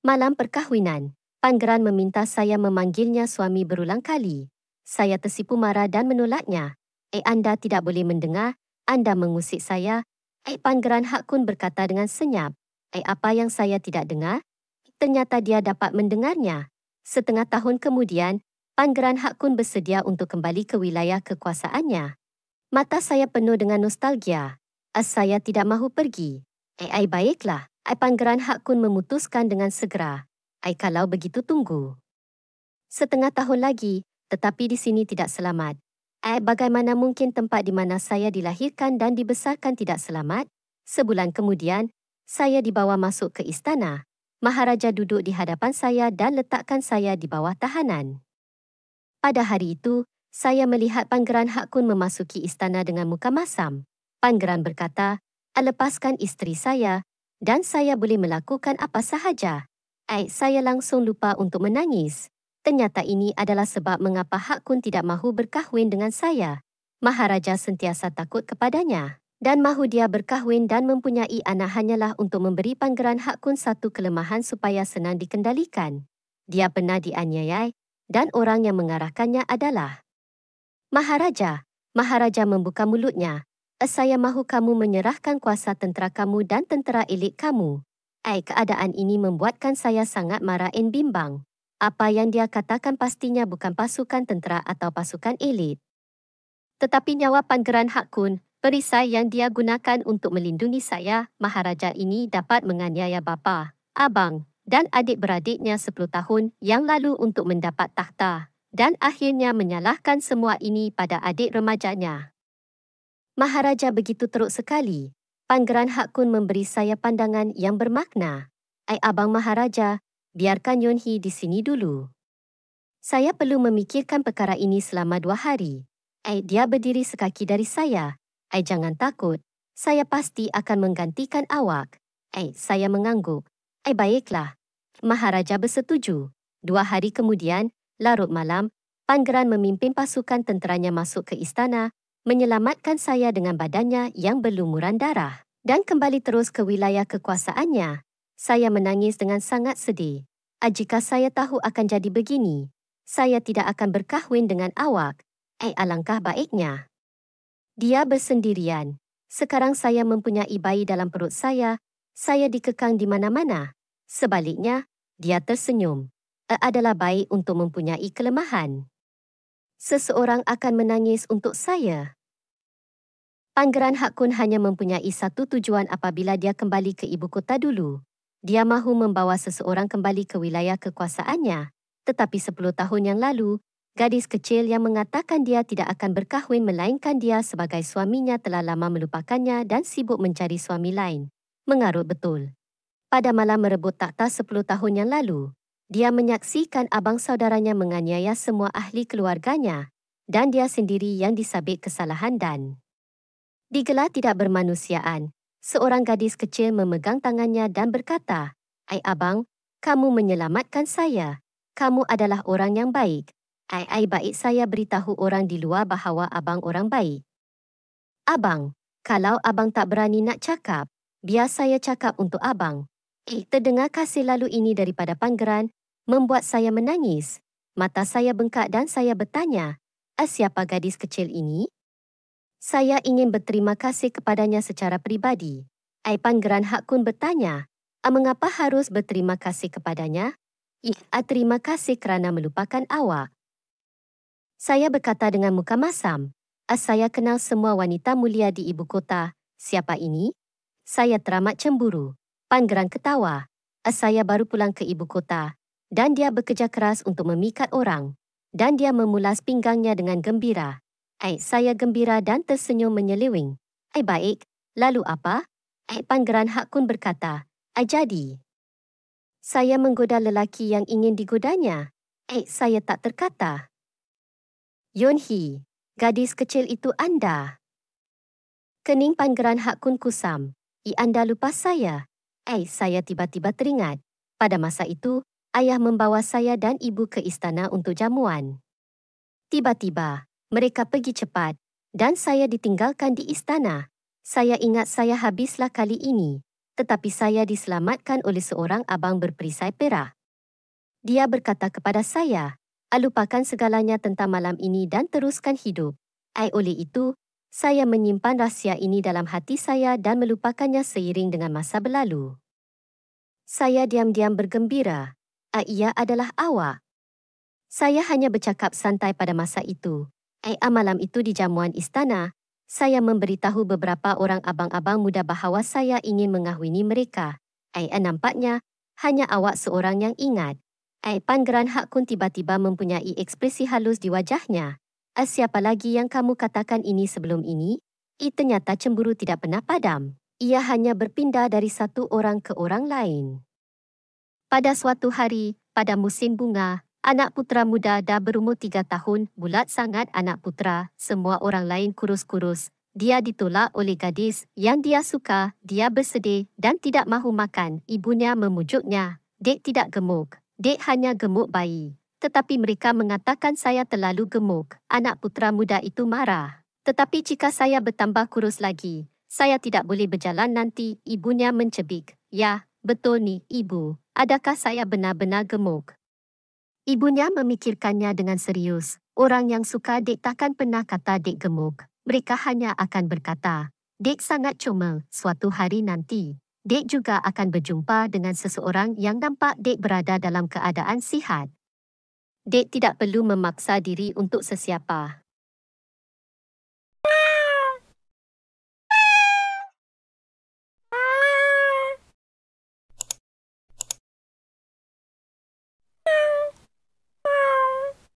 Malam perkahwinan, Pangeran meminta saya memanggilnya suami berulang kali. Saya tersipu marah dan menolaknya. Anda tidak boleh mendengar, Anda mengusik saya. Pangeran Hakkun berkata dengan senyap. Apa yang saya tidak dengar? Ternyata dia dapat mendengarnya. Setengah tahun kemudian, Pangeran Hakkun bersedia untuk kembali ke wilayah kekuasaannya. Mata saya penuh dengan nostalgia. Saya tidak mahu pergi. Baiklah. Pangeran Hakkun memutuskan dengan segera. Kalau begitu tunggu. Setengah tahun lagi, tetapi di sini tidak selamat. Bagaimana mungkin tempat di mana saya dilahirkan dan dibesarkan tidak selamat? Sebulan kemudian, saya dibawa masuk ke istana. Maharaja duduk di hadapan saya dan letakkan saya di bawah tahanan. Pada hari itu, saya melihat Pangeran Hakkun memasuki istana dengan muka masam. Pangeran berkata, lepaskan isteri saya dan saya boleh melakukan apa sahaja. Saya langsung lupa untuk menangis. Ternyata ini adalah sebab mengapa Hakkun tidak mahu berkahwin dengan saya. Maharaja sentiasa takut kepadanya dan mahu dia berkahwin dan mempunyai anak hanyalah untuk memberi Pangeran Hakkun satu kelemahan supaya senang dikendalikan. Dia pernah dianiaya dan orang yang mengarahkannya adalah Maharaja. Maharaja membuka mulutnya. Saya mahu kamu menyerahkan kuasa tentera kamu dan tentera elit kamu. Keadaan ini membuatkan saya sangat marah dan bimbang. Apa yang dia katakan pastinya bukan pasukan tentera atau pasukan elit. Tetapi nyawa Pangeran Hakkun, perisai yang dia gunakan untuk melindungi saya, Maharaja ini dapat menganiaya bapa, abang dan adik-beradiknya 10 tahun yang lalu untuk mendapat takhta dan akhirnya menyalahkan semua ini pada adik remajanya. Maharaja begitu teruk sekali. Pangeran Hakkun memberi saya pandangan yang bermakna. Abang Maharaja, biarkan Yonhee di sini dulu. Saya perlu memikirkan perkara ini selama 2 hari. Dia berdiri sekaki dari saya. Jangan takut. Saya pasti akan menggantikan awak. Saya mengangguk. Baiklah. Maharaja bersetuju. 2 hari kemudian, larut malam, Pangeran memimpin pasukan tenteranya masuk ke istana, menyelamatkan saya dengan badannya yang berlumuran darah dan kembali terus ke wilayah kekuasaannya. Saya menangis dengan sangat sedih. Jika saya tahu akan jadi begini, saya tidak akan berkahwin dengan awak. Alangkah baiknya. Dia bersendirian. Sekarang saya mempunyai bayi dalam perut saya dikekang di mana-mana. Sebaliknya, dia tersenyum. Adalah baik untuk mempunyai kelemahan. Seseorang akan menangis untuk saya. Pangeran Hakkun hanya mempunyai satu tujuan apabila dia kembali ke ibu kota dulu. Dia mahu membawa seseorang kembali ke wilayah kekuasaannya. Tetapi 10 tahun yang lalu, gadis kecil yang mengatakan dia tidak akan berkahwin melainkan dia sebagai suaminya telah lama melupakannya dan sibuk mencari suami lain. Mengarut betul. Pada malam merebut takhta 10 tahun yang lalu, dia menyaksikan abang saudaranya menganiaya semua ahli keluarganya dan dia sendiri yang disabit kesalahan dan digelar tidak bermanusiaan. Seorang gadis kecil memegang tangannya dan berkata, abang, kamu menyelamatkan saya. Kamu adalah orang yang baik. Baik saya beritahu orang di luar bahawa abang orang baik. Abang, kalau abang tak berani nak cakap, biar saya cakap untuk abang. Terdengar kasih lalu ini daripada Pangeran, membuat saya menangis. Mata saya bengkak dan saya bertanya, siapa gadis kecil ini? Saya ingin berterima kasih kepadanya secara pribadi. Pangeran Hakkun bertanya, mengapa harus berterima kasih kepadanya? Terima kasih kerana melupakan awak. Saya berkata dengan muka masam, saya kenal semua wanita mulia di ibu kota. Siapa ini? Saya teramat cemburu. Pangeran ketawa. Saya baru pulang ke ibu kota dan dia bekerja keras untuk memikat orang. Dan dia memulas pinggangnya dengan gembira. Saya gembira dan tersenyum menyeleweng. Baik, lalu apa? Pangeran Hakkun berkata, jadi. Saya menggoda lelaki yang ingin digodanya. Saya tak terkata. Yonhee, gadis kecil itu anda. Kening Pangeran Hakkun kusam. Anda lupa saya. Saya tiba-tiba teringat. Pada masa itu, ayah membawa saya dan ibu ke istana untuk jamuan. Tiba-tiba, mereka pergi cepat dan saya ditinggalkan di istana. Saya ingat saya habislah kali ini. tetapi saya diselamatkan oleh seorang abang berperisai perak. Dia berkata kepada saya, lupakan segalanya tentang malam ini dan teruskan hidup. Oleh itu, saya menyimpan rahsia ini dalam hati saya dan melupakannya seiring dengan masa berlalu. Saya diam-diam bergembira. Ia adalah awak. Saya hanya bercakap santai pada masa itu. Malam itu di jamuan istana, saya memberitahu beberapa orang abang-abang muda bahawa saya ingin mengahwini mereka. Nampaknya, hanya awak seorang yang ingat. Pangeran Hakkun tiba-tiba mempunyai ekspresi halus di wajahnya. Siapa lagi yang kamu katakan ini sebelum ini? Ternyata cemburu tidak pernah padam. Ia hanya berpindah dari satu orang ke orang lain. Pada suatu hari, pada musim bunga, anak putera muda dah berumur 3 tahun, bulat sangat anak putera, semua orang lain kurus-kurus. Dia ditolak oleh gadis yang dia suka, dia bersedih dan tidak mahu makan. Ibunya memujuknya. Dek tidak gemuk, dek hanya gemuk bayi. Tetapi mereka mengatakan saya terlalu gemuk. Anak putera muda itu marah. Tetapi jika saya bertambah kurus lagi, saya tidak boleh berjalan nanti. Ibunya mencebik. Ya, betul ni, ibu. Adakah saya benar-benar gemuk? Ibunya memikirkannya dengan serius. Orang yang suka dek takkan pernah kata dek gemuk. Mereka hanya akan berkata, dek sangat comel, suatu hari nanti. Dek juga akan berjumpa dengan seseorang yang nampak dek berada dalam keadaan sihat. Dek tidak perlu memaksa diri untuk sesiapa.